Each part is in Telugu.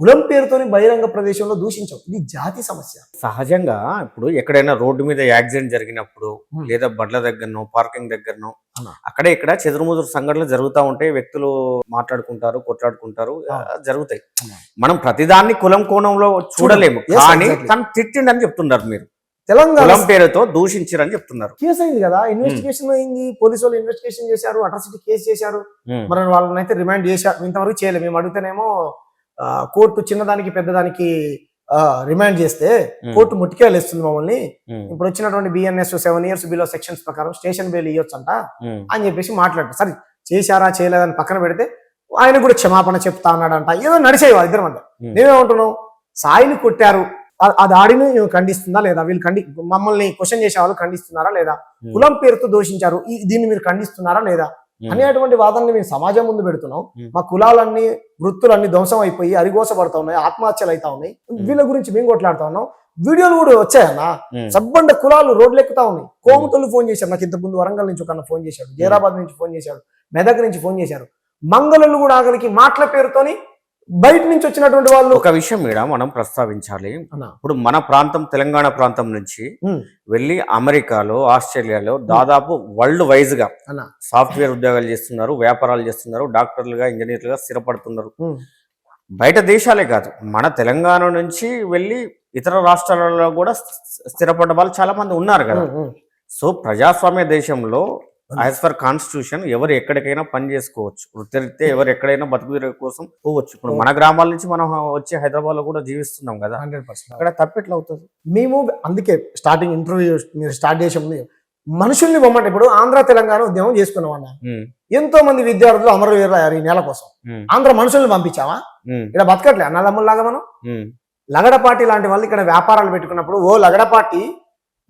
కులం పేరుతోని బహిరంగ ప్రదేశంలో దూషించవు. ఇది జాతి సమస్య. సహజంగా ఇప్పుడు ఎక్కడైనా రోడ్డు మీద యాక్సిడెంట్ జరిగినప్పుడు లేదా బండ్ల దగ్గరనో పార్కింగ్ దగ్గరనో అక్కడే ఇక్కడ చెదురుముదురు సంఘటనలు జరుగుతూ ఉంటాయి. వ్యక్తులు మాట్లాడుకుంటారు, కొట్లాడుకుంటారు, జరుగుతాయి. మనం ప్రతిదాన్ని కులం కోణంలో చూడలేము. కానీ తను తిట్టిండని చెప్తున్నారు మీరు. తెలంగాణ పేరుతో దూషించారని చెప్తున్నారు. కేసు అయింది కదా, ఇన్వెస్టిగేషన్ అయింది, పోలీసు వాళ్ళు ఇన్వెస్టిగేషన్ చేశారు, అట్రాసిటీ కేసు చేశారు. మరి వాళ్ళని అయితే రిమాండ్ చేశారు. ఇంతవరకు చేయలేదు. మేము అడిగితేనేమో కోర్టు చిన్నదానికి పెద్దదానికి రిమాండ్ చేస్తే కోర్టు ముట్టికాయలు ఇస్తుంది మమ్మల్ని. ఇప్పుడు వచ్చినటువంటి బిఎన్ఎస్ 7 years బిలో సెక్షన్స్ ప్రకారం స్టేషన్ బెయిల్ ఇవ్వచ్చంట అని చెప్పేసి మాట్లాడారు. సరే చేశారా చేయలేదని పక్కన పెడితే ఆయన కూడా క్షమాపణ చెప్తా అన్నాడంట. ఏదో నడిచేవి ఇద్దరం అంట. మేమేమంటున్నాం, సాయిని కొట్టారు, అది ఆడిని ఖండిస్తుందా లేదా, వీళ్ళు మమ్మల్ని క్వశ్చన్ చేసే వాళ్ళు ఖండిస్తున్నారా లేదా, కులం పేరుతో దోషించారు దీన్ని మీరు ఖండిస్తున్నారా లేదా అనేటువంటి వాదనని మేము సమాజం ముందు పెడుతున్నాం. మా కులాలన్నీ వృత్తులన్నీ ధ్వంసం అయిపోయి అరిగోసపడతా ఉన్నాయి, ఆత్మహత్యలు అవుతా ఉన్నాయి. వీళ్ళ గురించి మేము కొట్లాడుతా ఉన్నాం. వీడియోలు కూడా వచ్చాయన్న. సబ్బండ కులాలు రోడ్లు ఎక్కుతా ఉన్నాయి. కోమటోళ్ళు ఫోన్ చేశారు నాకు. ఇంత ముందు వరంగల్ నుంచి ఒక ఫోన్ చేశాడు, జైరాబాద్ నుంచి ఫోన్ చేశాడు, మెదక్ నుంచి ఫోన్ చేశారు. మంగళలు కూడా ఆఖరికి మాటల పేరుతోని బయట నుంచి వచ్చినటువంటి వాళ్ళు. ఒక విషయం మీద మనం ప్రస్తావించాలి. ఇప్పుడు మన ప్రాంతం తెలంగాణ ప్రాంతం నుంచి వెళ్ళి అమెరికాలో, ఆస్ట్రేలియాలో దాదాపు వరల్డ్ వైజ్ గా సాఫ్ట్వేర్ ఉద్యోగాలు చేస్తున్నారు, వ్యాపారాలు చేస్తున్నారు, డాక్టర్లుగా, ఇంజనీర్లుగా స్థిరపడుతున్నారు. బయట దేశాలే కాదు, మన తెలంగాణ నుంచి వెళ్ళి ఇతర రాష్ట్రాలలో కూడా స్థిరపడ్డ వాళ్ళు చాలా మంది ఉన్నారు కదా. సో ప్రజాస్వామ్య దేశంలో యాజ్ పర్ కాన్స్టిట్యూషన్ ఎవరు ఎక్కడికైనా పని చేసుకోవచ్చు. వృత్తిరీత్యా ఎవరు ఎక్కడైనా బతుకు కోసం పోవచ్చు. ఇప్పుడు మన గ్రామాల నుంచి మనం వచ్చి హైదరాబాద్ లో కూడా జీవిస్తున్నాం కదా. 100% అక్కడ తప్పెట్లా అవుతుంది. మేము అందుకే స్టార్టింగ్ ఇంటర్వ్యూ మీరు స్టార్ట్ చేసాము, మనుషుల్ని బొమ్మంటే ఇప్పుడు ఆంధ్ర తెలంగాణ ఉద్యమం చేసుకున్నాం అన్న. ఎంతో మంది విద్యార్థులు అమరవీరులయ్యారు ఈ నెల కోసం. ఆంధ్ర మనుషుల్ని పంపించావా? ఇక్కడ బతకట్లే అన్నదమ్ముల్లాగా మనం. లగడపాటి లాంటి వాళ్ళు ఇక్కడ వ్యాపారాలు పెట్టుకున్నప్పుడు, ఓ లగడపాటి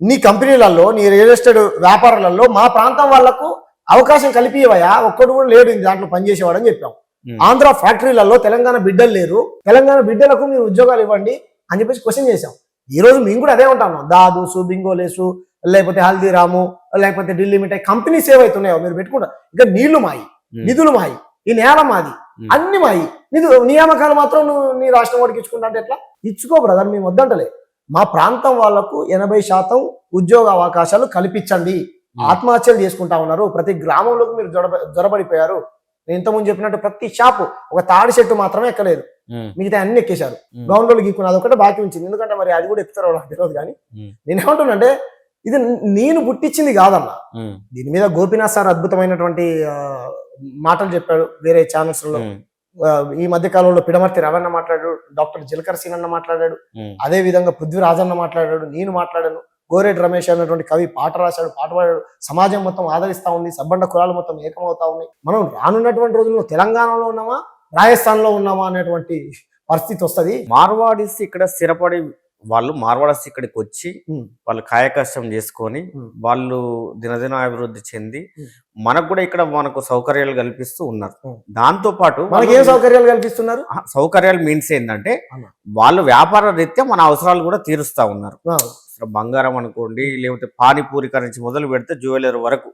నీ కంపెనీలలో, నీ రియల్ ఎస్టేట్ వ్యాపారాలలో మా ప్రాంతం వాళ్లకు అవకాశం కల్పివయా, ఒక్కడు కూడా లేడు దాంట్లో పనిచేసేవాడు అని చెప్పాం. ఆంధ్ర ఫ్యాక్టరీలలో తెలంగాణ బిడ్డలు లేరు, తెలంగాణ బిడ్డలకు మీరు ఉద్యోగాలు ఇవ్వండి అని చెప్పేసి క్వశ్చన్ చేశాం. ఈ రోజు మేము కూడా అదే ఉంటాం. దాదూసు, బింగోలేసు, లేకపోతే హల్దీరాము, లేకపోతే ఢిల్లీ మిఠాయి కంపెనీస్ ఏవైతున్నాయో మీరు పెట్టుకుంటారు. ఇక నీళ్లు మాయి, నిధులు మాయి, ఈ నేల మాది, అన్ని మాయి. నియామకాలు మాత్రం నువ్వు నీ రాష్ట్రం వాడికి ఇచ్చుకుంటా అంటే ఎట్లా? ఇచ్చుకో బ్రదర్, మేము వద్దంటలే. మా ప్రాంతం వాళ్లకు 80% ఉద్యోగ అవకాశాలు కల్పించండి. ఆత్మహత్యలు చేసుకుంటా ఉన్నారు. ప్రతి గ్రామంలోకి మీరు జొరబడిపోయారు. నేను ఇంతకుముందు చెప్పినట్టు ప్రతి షాపు ఒక తాడి చెట్టు మాత్రమే ఎక్కలేదు, మిగతా అన్ని ఎక్కేశారు. గ్రౌండ్ లో గీక్కుని అదొకటే బాకీ ఉంచింది. ఎందుకంటే మరి అది కూడా ఎక్కుతారో నాకు తెలియదు. కానీ నేనేమంటున్నానంటే ఇది నేను పుట్టించింది కాదన్నా. దీని మీద గోపీనాథ్ సార్ అద్భుతమైనటువంటి మాటలు చెప్పాడు వేరే ఛానల్స్ లో. ఈ మధ్య కాలంలో పిడమర్తి రవణ మాట్లాడాడు, డాక్టర్ జిలకర్ సీన్ అన్న మాట్లాడాడు, అదే విధంగా పృథ్వీరాజన్న మాట్లాడాడు, నేను మాట్లాడాను. గోరేటి రమేష్ అనేటువంటి కవి పాట రాశాడు, పాట పాడాడు. సమాజం మొత్తం ఆదరిస్తా ఉంది, సబ్బండ కులాలు మొత్తం ఏకమవుతా ఉన్నాయి. మనం రానున్నటువంటి రోజుల్లో తెలంగాణలో ఉన్నామా, రాజస్థాన్ లో ఉన్నామా అనేటువంటి పరిస్థితి వస్తుంది. మార్వాడీస్ ఇక్కడ స్థిరపడి వాళ్ళు మార్వాడీస్ ఇక్కడికి వచ్చి వాళ్ళు కాయకష్టం చేసుకొని వాళ్ళు దినదిన అభివృద్ధి చెంది మనకు కూడా ఇక్కడ మనకు సౌకర్యాలు కల్పిస్తూ ఉన్నారు. దాంతో పాటు మనకి ఏం సౌకర్యాలు కల్పిస్తున్నారు? సౌకర్యాలు మీన్స్ ఏంటంటే వాళ్ళు వ్యాపార రీత్యా మన అవసరాలు కూడా తీరుస్తా ఉన్నారు. బంగారం అనుకోండి, లేకపోతే పానీపూరి నుంచి మొదలు పెడితే జ్యువెలరీ వరకు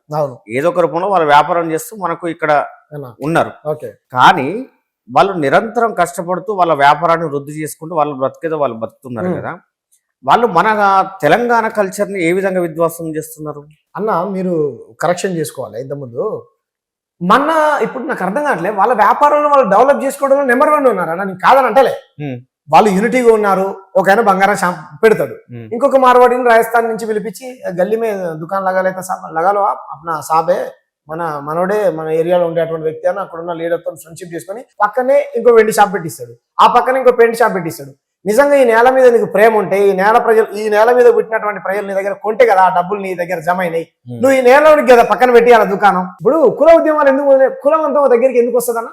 ఏదో ఒక రూపంలో వాళ్ళు వ్యాపారం చేస్తూ మనకు ఇక్కడ ఉన్నారు. కానీ వాళ్ళు నిరంతరం కష్టపడుతూ వాళ్ళ వ్యాపారాన్ని వృద్ధి చేసుకుంటూ వాళ్ళు బ్రతికేదో వాళ్ళు బతుకుతున్నారు కదా. వాళ్ళు మన తెలంగాణ కల్చర్ని ఏ విధంగా విధ్వంసం చేస్తున్నారు అన్న? మీరు కరెక్షన్ చేసుకోవాలి. ఇంతకుముందు ఇప్పుడు నాకు అర్థం కావట్లేదు, వాళ్ళ వ్యాపారంలో వాళ్ళు డెవలప్ చేసుకోవడంలో నెంబర్ 1 ఉన్నారు అన్న. నేను కాదని అంటలే, వాళ్ళు యూనిటీగా ఉన్నారు. ఒక ఆయన బంగారం షాప్ పెడతాడు, ఇంకొక మార్వాడిని రాజస్థాన్ నుంచి పిలిపించి గల్లీ మే దుకాణం లగాలైతే లగాలో అప్నా సాబే మనోడే మన ఏరియాలో ఉండేటువంటి వ్యక్తి అని అక్కడ ఉన్న లీడర్తో ఫ్రెండ్షిప్ చేసుకుని పక్కనే ఇంకో వెండి షాప్ పెట్టిస్తాడు, ఆ పక్కనే ఇంకో పెయింట్ షాప్ పెట్టిస్తాడు. నిజంగా ఈ నేల మీద నీకు ప్రేమ ఉంటే, ఈ నేల మీద పుట్టినటువంటి ప్రజలు నీ దగ్గర కొంటే కదా ఆ డబ్బులు నీ దగ్గర జమ అయినాయి. నువ్వు ఈ నేలకి కదా పక్కన పెట్టి అలా దుకాణం. ఇప్పుడు కుల ఉద్యమాలు ఎందుకు, కులం అంతా దగ్గరికి ఎందుకు వస్తుందన్న?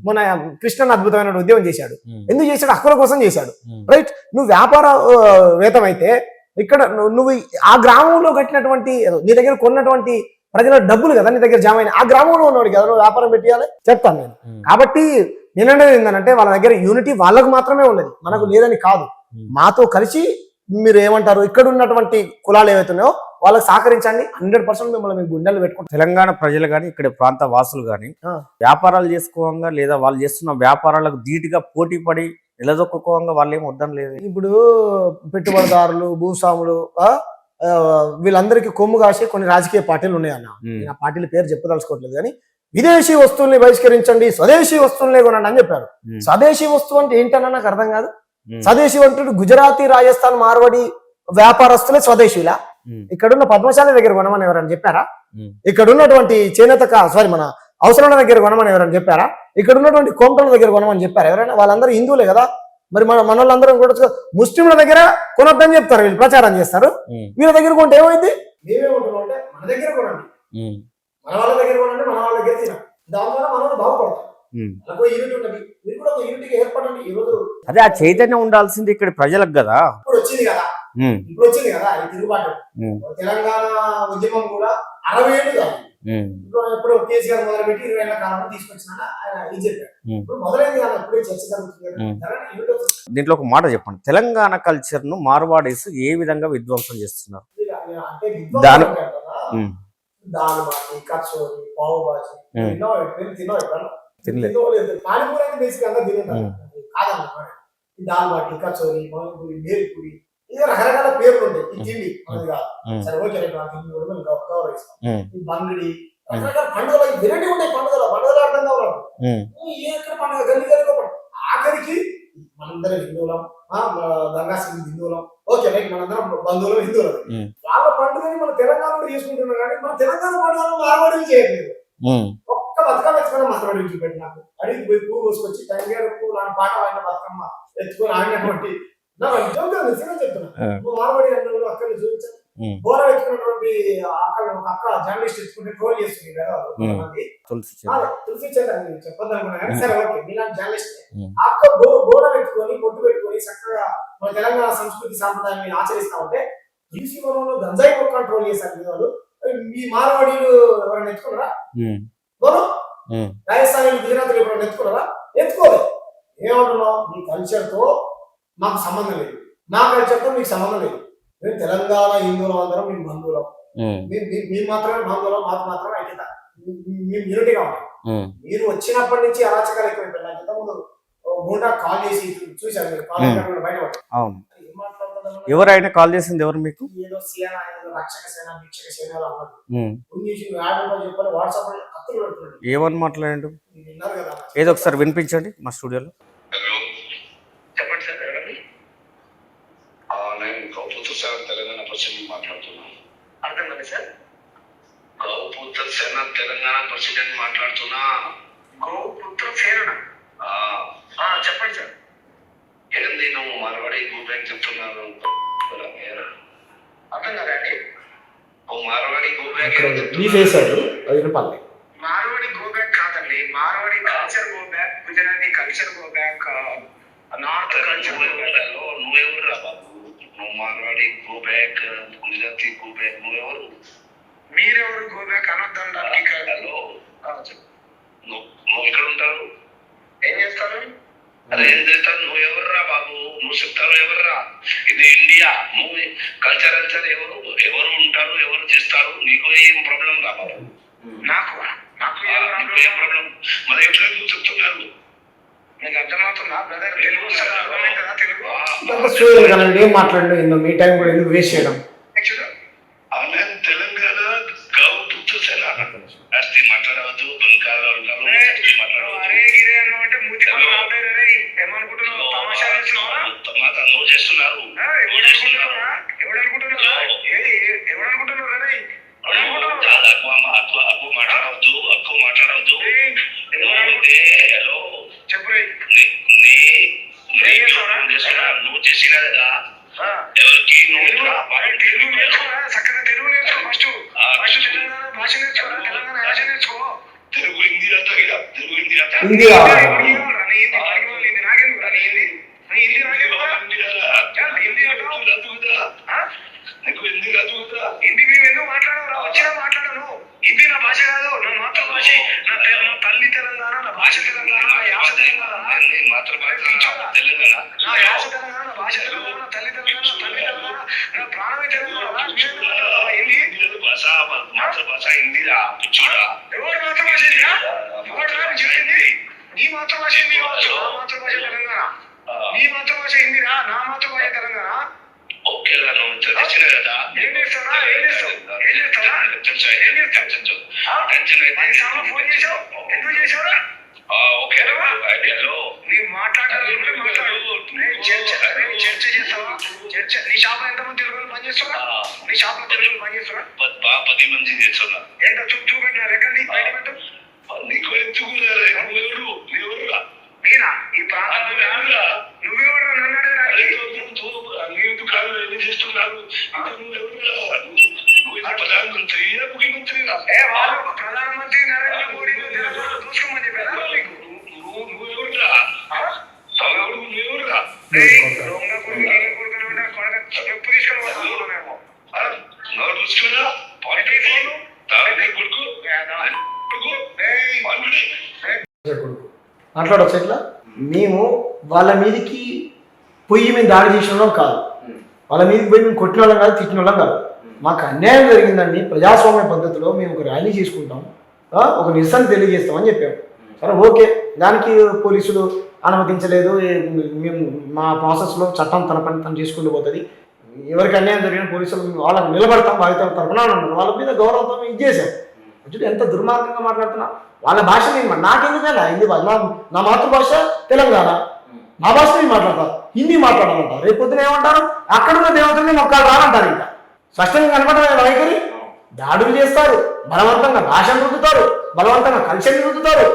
మన కృష్ణన్ అద్భుతమైన ఉద్యమం చేశాడు. ఎందుకు చేశాడు? హక్కుల కోసం చేశాడు. రైట్? నువ్వు వ్యాపార వేతం అయితే ఇక్కడ నువ్వు ఆ గ్రామంలో కట్టినటువంటి నీ దగ్గర కొన్నటువంటి ప్రజల డబ్బులు కదా నీ దగ్గర జమ అయినాయి. ఆ గ్రామంలో ఉన్నవాడు కదా నువ్వు వ్యాపారం పెట్టియాలి చెప్తాను నేను. కాబట్టి నేనంటే ఏంటంటే వాళ్ళ దగ్గర యూనిటీ వాళ్ళకు మాత్రమే ఉన్నది, మనకు లేదని కాదు. మాతో కలిసి మీరు ఏమంటారు, ఇక్కడ ఉన్నటువంటి కులాలు ఏవైతున్నాయో వాళ్ళకి సహకరించండి. 100% మిమ్మల్ని గుండెలు పెట్టుకుంటాం. తెలంగాణ ప్రజలు కానీ ఇక్కడ ప్రాంత వాసులు కానీ వ్యాపారాలు చేసుకోగా లేదా వాళ్ళు చేస్తున్న వ్యాపారాలకు ధీటుగా పోటీ పడి నిలదొక్కుకోగా వాళ్ళు ఏం వద్దని లేదు. ఇప్పుడు పెట్టుబడిదారులు, భూస్వాములు వీళ్ళందరికీ కొమ్ము కాసే కొన్ని రాజకీయ పార్టీలు ఉన్నాయన్న. నేను ఆ పార్టీల పేరు చెప్పదలుచుకోవట్లేదు కానీ విదేశీ వస్తువుల్ని బహిష్కరించండి, స్వదేశీ వస్తువులే కొనండి అని చెప్పారు. స్వదేశీ వస్తువు అంటే ఏంటన్నా నాకు అర్థం కాదు. స్వదేశీ అంటే గుజరాతీ, రాజస్థాన్, మార్వాడి వ్యాపారస్తులే స్వదేశీలా? ఇక్కడున్న పద్మశాలి దగ్గర కొనమని ఎవరైనా చెప్పారా? ఇక్కడ ఉన్నటువంటి చేనేత మన అవసరాల దగ్గర కొనమని ఎవరైనా చెప్పారా? ఇక్కడ ఉన్నటువంటి కోమటల దగ్గర కొనమని చెప్పారా ఎవరైనా? వాళ్ళందరూ హిందువులే కదా. మరి మన వాళ్ళందరం కూడా ముస్లింల దగ్గర కొనొద్దని చెప్తారు, వీళ్ళు ప్రచారం చేస్తారు. వీళ్ళ దగ్గర కొంటే ఏమైంది? మేమేమంటున్నాం అంటే మన దగ్గర కొనండి, మన వాళ్ళ దగ్గర కొనండి, మన వాళ్ళ దగ్గర తినాలి. దానివల్ల మనం బాగుపడతాం. యూనిట్ ఉన్నది, మీరు కూడా ఒక యూనిట్ ఏర్పడండి. ఈ రోజు అదే ఆ చైతన్యం ఉండాల్సింది ఇక్కడ ప్రజలకు కదా. ఇప్పుడు వచ్చింది కదా ఈ తిరుగుబాటు. తెలంగాణ ఉద్యమం కూడా 60 ఏళ్ళు కాదు, ఎప్పుడు కేసీఆర్ మొదలుపెట్టి 20 ఏళ్ల కాలంలో తీసుకొచ్చిన ఆయన ఇది చెప్పారు. ఇప్పుడు మొదలైంది కదా, ఎప్పుడే చర్చ జరుగుతుంది. దీంట్లో ఒక మాట చెప్పండి, తెలంగాణ కల్చర్ ను మార్వాడీస్ ఏ విధంగా విధ్వంసం చేస్తున్నారు? అంటే దాల్ బాటి, కచోరి, పావు బాజీ తినలేదు. పానీపూరి అయితే బేసిక్ అంతా తినేది కాదన్నమాట. దాల్ బాటి, కచోరి, పానీపూరి, బేల్పూరి, ఇదే రకరకాల పేర్లు ఉంటాయి. ఈ తిండి మనది కాదు. సరే ఓకే, గౌరవిస్తాం. ఈ బంగిడి, రకరకాల పండుగలు వెరైటీ ఉంటాయి. పండుగలు అర్థం కావాలి. ఎక్కడ పండుగ గల్లి గల్లి ఆఖరికి మనందరం హిందువులం, గంగా సింగ్ హిందువులం, ఓకే రైట్, మనందరం బంధువులం, హిందువులం. వాళ్ళ పండుగని మన తెలంగాణలో చేసుకుంటున్నాం కానీ మన తెలంగాణ పండుగను మార్వాడీలు చేయట్లేదు. ఒక్క బతుకమ్మ ఎత్తుకొని మార్వాడి చూపెట్టి నాకు అడిగి పోయి పువ్వు కోసుకొచ్చి టంగేరు పువ్వు నా పాట వాడిన బతుకమ్మ ఎత్తుకొని ఆడినటువంటి చెప్తున్నా. మార్వాడి అన్నలు అక్కడ చూపించాను. బోరం ఎత్తుకున్నటువంటి అక్క జర్నలిస్ట్ ఎత్తుకుంటే ట్రోల్ చేస్తుంది కదా తులసి చెందని చెప్పొద్దనుకున్నా కానీ సరే ఓకే, మీలాంటి జర్నలిస్ట్ అక్క బోరం ఎత్తుకొని బొట్టు పెట్టుకొని చక్కగా మన తెలంగాణ సంస్కృతి సాంప్రదాయాన్ని ఆచరిస్తా ఉంటే తులసి వనంలో గంజాయి మొక్క ట్రోల్ చేశారు వాళ్ళు. మీ మార్వాడీలు ఎవరైనా ఎత్తుకున్నారా? బోనం రాజస్థాన్, గుజరాత్ ఎవరైనా ఎత్తుకున్నారా? ఎత్తుకోలేదు. ఏమంటున్నావు? మీ కల్చర్ తో మాకు సంబంధం లేదు, నా కల్చర్ తో మీకు సంబంధం లేదు. మేము తెలంగాణ హిందువులం, అందరం మేము బంధువులం, మేము మాత్రమే బంధువులం, మాకు మాత్రమే ఐక్యత, మేము యూనిటీగా ఉంటాం. మీరు వచ్చినప్పటి నుంచి అరాచకాలు ఎక్కువైపోయింది. నాకు ఇంతకుముందు గుండా కాల్ చేసి చూశారు, మీరు కాల్ బయటపడ్డారు. ఏం మాట్లాడుతున్నారు? ఎవరైనా కాల్ చేసింది ఎవరు మీకు? ఏదో సేన, రక్షక సేన, భిక్షక సేన అన్నారు. ఫోన్ చేసి చెప్పాలి, వాట్సాప్ లో కత్తులు పెడుతున్నాడు. ఏమని మాట్లాడండి? విన్నారు కదా, ఏదో ఒకసారి వినిపించండి మా స్టూడియోలో. తెలంగాణ ప్రెసిడెంట్ మాట్లాడుతున్నా. అర్థం కదా సార్? గౌపుత్ర సేన తెలంగాణ ప్రెసిడెంట్ మాట్లాడుతున్నా. గౌపుత్ర సేన చెప్పండి సార్. ఏంది నువ్వు మార్వాడి గోబ్యాక్ చెప్తున్నాను? అర్థం కదండి. ఓ మార్వాడి గోబ్యాక్ మార్వాడి గోబ్యాక్ కాదండి, Marwari culture go back, Gujarati culture go back, north culture go back. నువ్వెవరు రా బాబు? నువ్వు Marwari go back, Gujarati go back, నువ్వెవరు? మీరెవరు గో బ్యాక్ అనొద్దండి. నువ్వు ఇక్కడ ఉంటారు, ఏం చేస్తారు? అదే ఏం చేస్తారు? నువ్వు ఎవర్రా బాబు? నువ్వు చెప్తారు ఎవర్రా? ఇది ఇండియా. నువ్వు కల్చర్ ఎవరు ఉంటారు, ఎవరు చేస్తారు? నీకు ఏం ప్రాబ్లం రా బాబు? నాకు ఏం ప్రాబ్లం? మరి ఎట్లా చెప్తున్నారు? నీకు అర్థమవుతుందా బ్రదర్? తెలుగు అర్థమైందా? తెలుగు ఏం మాట్లాడలేదు. మీ టైం కూడా ఎందుకు వేస్ట్ చేయడం? తెలంగాణ గౌపుత్ర సేన మాట్లాడవద్దు. నువ్వు చేస్తున్నారు అక్కువ మాట్లాడవద్దు. హలో చెప్పు, నువ్వు చేసిన ఎవరికి చక్కగా తెలుగు నేర్చుకో. ఫస్ట్ తెలంగాణ భాష నేర్చుకో, తెలంగాణ భాష నేర్చుకో. తెలుగు హిందీ హిందీ మేము ఎందుకు మాట్లాడవు? వచ్చినా మాట్లాడను. హిందీ నా భాష కాదు, నా మాతృభాష. నా తల్లి తెలంగాణ, నా భాష తెలంగాణ, నా యాస తెలంగాణ, నా యాస తెలంగాణ, నా భాష తెలంగాణ, నా తల్లి తెలంగాణ, తల్లి తెలంగాణ, నా ప్రాణమే తెలంగాణ. మాతృభాష హిందీరా పిచ్చోడా? ఎవరు మాతృభాష? ఎవరు చెప్పింది? నీ మాతృభాష హిందీ కావచ్చు, నా మాతృభాష తెలంగాణ. మాతృభాష హిందీరా, నా మాతృభాష తెలంగాణ. ఓకే నువ్వు చదివించిన కదా ఏం చేస్తావురా? ఏం చేస్తావు? ఏం చేస్తావురా? ఫోన్ చేసావు, ఎందుకు చేసావురా? ఓకే నీ మాట్లాడాలంటే మాట్లాడు. చర్చ చేస్తావా? చర్చ. నీ షాప్ లో ఎంతమంది తెలుగు పనిచేస్తారా? నీ షాప్ లో తెలుగు పనిచేస్తారా? 10 మంది చేస్తున్నా. ఎంత చూపెట్టినా ఎక్కడి బయట పెట్టు. నీకు ఎందుకు నేనా ఈ ప్రాంతంలో నువ్వెవరు నన్ను అడగడానికి? చేస్తున్నారు ముఖ్యమంత్రి ప్రధానమంత్రి నరేంద్ర మోడీ చూసుకోమని చెప్పారా మీకు? చెప్పు తీసుకెళ్ళిపోతున్నామేమో. మాట్లాడచ్చు ఇట్లా. మేము వాళ్ళ మీదకి పొయ్యి మీద దాడి చేసిన వాళ్ళం కాదు, వాళ్ళ మీదకి పోయి మేము కొట్టిన వాళ్ళం కాదు, తిట్టిన వాళ్ళం కాదు. మాకు అన్యాయం జరిగిందండి, ప్రజాస్వామ్య పద్ధతిలో మేము ఒక ర్యాలీ చేసుకుంటాం, ఒక నిరసన తెలియజేస్తామని చెప్పాము. సరే ఓకే, దానికి పోలీసులు అనుమతించలేదు, మేము మా ప్రాసెస్లో చట్టం తన పని తను చేసుకుంటూ పోతుంది, ఎవరికి అన్యాయం జరిగిన పోలీసులు వాళ్ళకి నిలబడతాం బాధ్యత తరపున అన్నారు. వాళ్ళ మీద గౌరవంతో ఇది చేశాం. చూడండి ఎంత దుర్మార్గంగా మాట్లాడుతున్నా. వాళ్ళ భాష నేను నాకెందుకన్నా హిందీ భాష, నా మాతృభాష తెలంగాణ, నా భాష నేను మాట్లాడతాను, హిందీ మాట్లాడాలంటారు. రేపు పొద్దున ఏమంటారు, అక్కడున్న దేవతల్ని మొక్కలు రానంటారు. ఇంకా స్పష్టంగా కనపడమే వైఖరి. దాడులు చేస్తారు, బలవంతంగా భాషను రుద్దుతారు, బలవంతంగా కల్చర్ని రుద్దుతారు,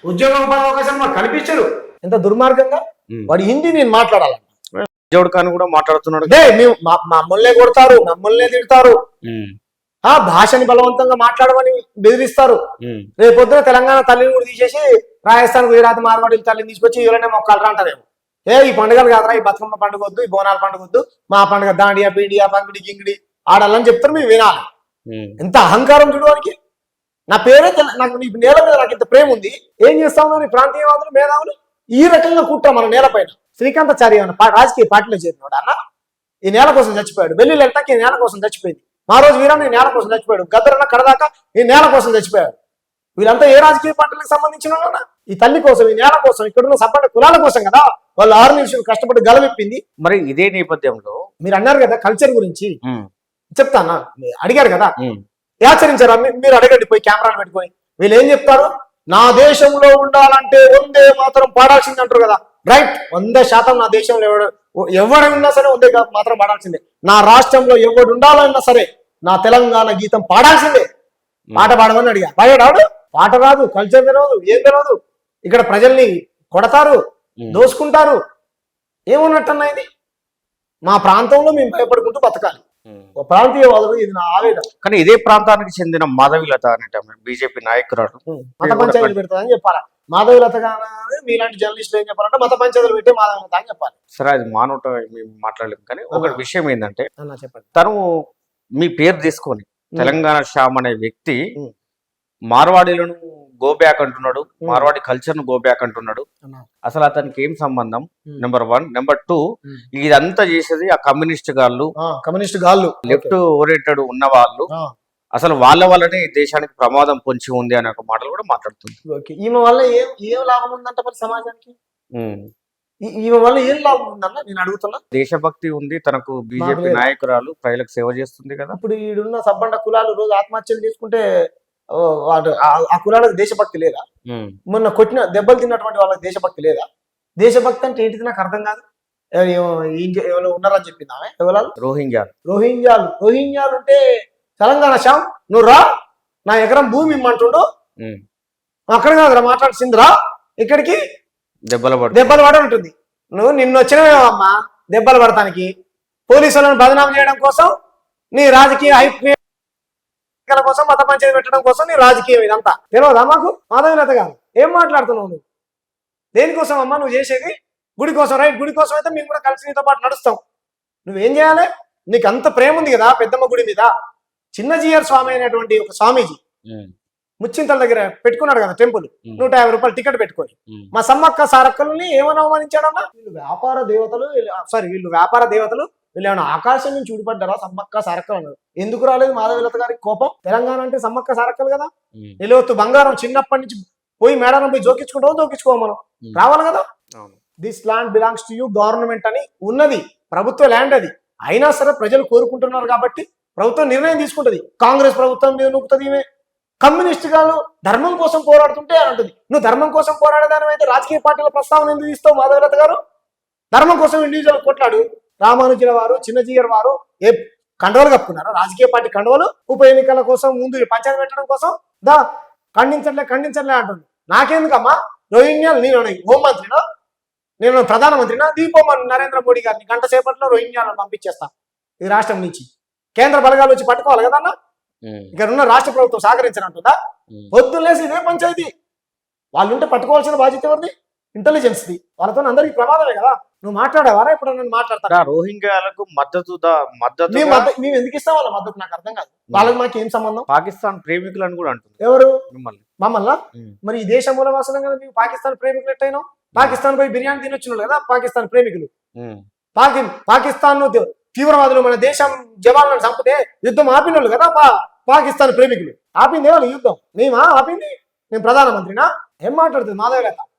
ఉద్యోగ ఉపాధి అవకాశం మాకు కనిపించరు. ఎంత దుర్మార్గంగా. వాడు హిందీ నేను మాట్లాడాలి, జోడ్ ఖాన్ కూడా మాట్లాడుతున్నాడు. మేము మమ్మల్నే కొడతారు, మమ్మల్నే తిడతారు, ఆ భాషని బలవంతంగా మాట్లాడమని బెదిరిస్తారు. రేపు పొద్దున తెలంగాణ తల్లిని కూడా తీసేసి రాజస్థాన్, గుజరాత్, మార్వాడి తల్లిని తీసుకొచ్చి ఎవరైనా మొక్కలు అంటారేమో. ఈ పండుగలు కాదురా, ఈ బతుకమ్మ పండుగ వద్దు, ఈ బోనాల పండుగ వద్దు, మా పండుగ దాండియా పీడియా పంగిడి గింగిడి ఆడాలని చెప్తారు, మేము వినాలి. ఎంత అహంకారం చూడడానికి. నా పేరే నాకు నీ నేల మీద నాకు ఇంత ప్రేమ ఉంది, ఏం చేస్తాము నీ ప్రాంతీయవాదులు మేధావులు ఈ రకంగా కుట్రా మన నేల పైన. శ్రీకాంతాచారి రాజకీయ పార్టీలో చేరినాడు అన్న, ఈ నేల కోసం చచ్చిపోయాడు. బెల్లి లలితకి ఈ నేల కోసం చచ్చిపోయింది. మా రోజు వీరన్న ఈ నేల కోసం చచ్చిపోయాడు. గద్దరన్న కడదాకా ఈ నేల కోసం చచ్చిపోయాడు. వీళ్ళంతా ఏ రాజకీయ పార్టీలకు సంబంధించిన వాళ్ళన్నా? ఈ తల్లి కోసం, ఈ నేల కోసం, ఇక్కడున్న సపరేట్ కులాల కోసం కదా వాళ్ళు 6 నిమిషాలు కష్టపడి గలవిప్పింది. మరి ఇదే నేపథ్యంలో మీరు అన్నారు కదా కల్చర్ గురించి, చెప్తానా, అడిగారు కదా, ఆచరించారా? మీరు అడగండి పోయి కెమెరాలు పెట్టుకొని. వీళ్ళు ఏం చెప్తారు, నా దేశంలో ఉండాలంటే వందే మాత్రం పాడాల్సింది అంటారు కదా. రైట్, 100% నా దేశంలో ఎవడున్నా సరే వందే మాత్రం పాడాల్సిందే. నా రాష్ట్రంలో ఎవడు ఉండాలన్నా సరే నా తెలంగాణ గీతం పాడాల్సిందే. పాట పాడమని అడిగా, పాడాడు. పాట రాదు, కల్చర్ తెలియదు, ఏం తెలియదు. ఇక్కడ ప్రజల్ని కొడతారు, దోసుకుంటారు. ఏమున్నట్టన్నా ఇది? మా ప్రాంతంలో మేము భయపడుకుంటూ బతకాలి. ప్రాంతీయవాదులు, ఇది నా ఆవేదన. కానీ ఇదే ప్రాంతానికి చెందిన మాధవిలత అనేట బీజేపీ నాయకురాలు మత పంచాయతీలు పెడతారని చెప్పాలి. మాధవిలత కానీ మీలాంటి జర్నలిస్టులు ఏం చెప్పాలంటే మత పంచాయతీలు పెట్టే మాధవిలత అని చెప్పాలి. సరే, అది మానవట మేము మాట్లాడలేము. కానీ ఒక విషయం ఏంటంటే, చెప్పండి, తను మీ పేరు తీసుకొని తెలంగాణ శ్యామ్ అనే వ్యక్తి మార్వాడీలను గో బ్యాక్ అంటున్నాడు, మార్వాడి కల్చర్ ను గో బ్యాక్ అంటున్నాడు. అసలు అతనికి ఏం సంబంధం? నెంబర్ 1. నెంబర్ 2, ఇదంతా చేసేది ఆ కమ్యూనిస్ట్ గాళ్ళు, లెఫ్ట్ ఓరియంటెడ్ ఉన్న వాళ్ళు. అసలు వాళ్ళ వల్లనే ఈ దేశానికి ప్రమాదం పొంచి ఉంది అనే ఒక మాటలు కూడా మాట్లాడుతుంది. ఈమె వల్ల ఏం లాభం ఉందంట మరి సమాజానికి? ఈమె వల్ల ఏం లాభం ఉందన్న నేను అడుగుతున్నా. దేశభక్తి ఉంది తనకు, బీజేపీ నాయకురాలు, ప్రజలకు సేవ చేస్తుంది కదా. ఇప్పుడు ఈడున్న సబ్బండ కులాలు రోజు ఆత్మహత్యలు చేసుకుంటే వాడు ఆ కులాలకు దేశభక్తి లేదా? మొన్న కొట్టిన దెబ్బలు తిన్నటువంటి వాళ్ళకి దేశభక్తి లేదా? దేశభక్తి అంటే ఏంటిది నాకు అర్థం కాదు. ఎవరు ఉన్నారని చెప్పింది ఆమె, ఎవరు? రోహింగ్యాలు అంటే తెలంగాణ శ్యామ్ నువ్వు రా, నా ఎకరం భూమి ఇమ్మంటుండు, అక్కడ కాదురా మాట్లాడుతుందిరా, ఇక్కడికి దెబ్బలు పడి ఉంటుంది. నువ్వు నిన్ను వచ్చినవేమమ్మా దెబ్బలు పడటానికి, పోలీసులను బదనాం చేయడం కోసం, నీ రాజకీయ కోసం, మత పంచాయతీ పెట్టడం కోసం నీ రాజకీయం ఇదంతా తెలియదా మాకు? మాధవిలత గారు ఏం మాట్లాడుతున్నావు నువ్వు? దేనికోసం అమ్మా నువ్వు చేసేది? గుడి కోసం. రైట్, గుడి కోసం అయితే మేము కూడా కలిసి నీతో పాటు నడుస్తాం. నువ్వేం చేయాలి? నీకు అంత ప్రేమ ఉంది కదా పెద్దమ్మ గుడి మీద. చిన్నజీయర్ స్వామి అనేటువంటి ఒక స్వామీజీ ముచ్చింతల దగ్గర పెట్టుకున్నాడు కదా టెంపుల్, 150 రూపాయలు టికెట్ పెట్టుకొని. మా సమ్మక్క సారక్కల్ని ఏమని అవమానించాడన్నా? వీళ్ళు వ్యాపార దేవతలు, వీళ్ళు ఏమైనా ఆకాశం నుంచి ఊడిపడ్డారా? సమ్మక్క సారక్కలు అన్నారు. ఎందుకు రాలేదు మాధవిలత గారికి కోపం? తెలంగాణ అంటే సమ్మక్క సారక్కలు కదా. నిలవత్తు బంగారం చిన్నప్పటి నుంచి పోయి మేడారం పోయి జోకించుకోవడం మనం రావాలి కదా. This land belongs to you government అని ఉన్నది, ప్రభుత్వ ల్యాండ్ అది. అయినా సరే ప్రజలు కోరుకుంటున్నారు కాబట్టి ప్రభుత్వం నిర్ణయం తీసుకుంటది. కాంగ్రెస్ ప్రభుత్వం మీద నొక్కుతుంది ఈమె. కమ్యూనిస్ట్ గారు ధర్మం కోసం పోరాడుతుంటే అని అంటుంది. నువ్వు ధర్మం కోసం పోరాడేదాని అయితే రాజకీయ పార్టీల ప్రస్తావన ఎందుకు ఇస్తావు మాధవలత గారు? ధర్మం కోసం ఇండివిజువల్ కొట్లాడు. రామానుజుల వారు, చిన్నజీయర్ వారు ఏ కండవలు కప్పుకున్నారా? రాజకీయ పార్టీ కండవలు. ఉప ఎన్నికల కోసం ముందు పంచాయతీ పెట్టడం కోసం ఖండించట్లే అంటుంది. నాకెందుకమ్మా? రోహింగ్యాలు నేను హోంమంత్రినా, నేను ప్రధానమంత్రినా? దీపోమని నరేంద్ర మోడీ గారిని గంట సేపట్లో రోహింగ్యాలను పంపించేస్తా ఈ రాష్ట్రం నుంచి. కేంద్ర బలగాలు వచ్చి పట్టుకోవాలి కదా అన్న. ఇక్కడ ఉన్న రాష్ట్ర ప్రభుత్వం సహకరించనంటుందా? పొద్దున్నేసి ఇదే పంచాయతీ. వాళ్ళు ఉంటే పట్టుకోవాల్సిన బాధ్యత ఎవరిది? Intelligence the. వాళ్ళతో అందరికి ప్రమాదమే కదా. నువ్వు మాట్లాడేవారా? ఇప్పుడు నేను మాట్లాడతా. రోహింగ్యాలకు మద్దతు మేము ఎందుకు ఇస్తాం వాళ్ళ మద్దతు? నాకు అర్థం కాదు. వాళ్ళకి మాకు ఏం సంబంధం? పాకిస్తాన్ ప్రేమికులు అని కూడా అంటుంది. ఎవరు? మిమ్మల్ని. మమ్మల్ని? మరి ఈ దేశ మూలవాసనం కదా మేము పాకిస్తాన్ ప్రేమికులు ఎట్టయినా? పాకిస్తాన్ పోయి బిర్యానీ తినొచ్చినాడు కదా పాకిస్తాన్ ప్రేమికులు. పాకిస్తాన్ తీవ్రవాదులు మన దేశం జవాన్లను చంపితే యుద్ధం ఆపినోళ్ళు కదా పాకిస్తాన్ ప్రేమికులు. ఆపింది వాళ్ళు యుద్ధం. మేమా ఆపింది? నేను ప్రధానమంత్రినా? ఏం మాట్లాడుతుంది మాధవలత?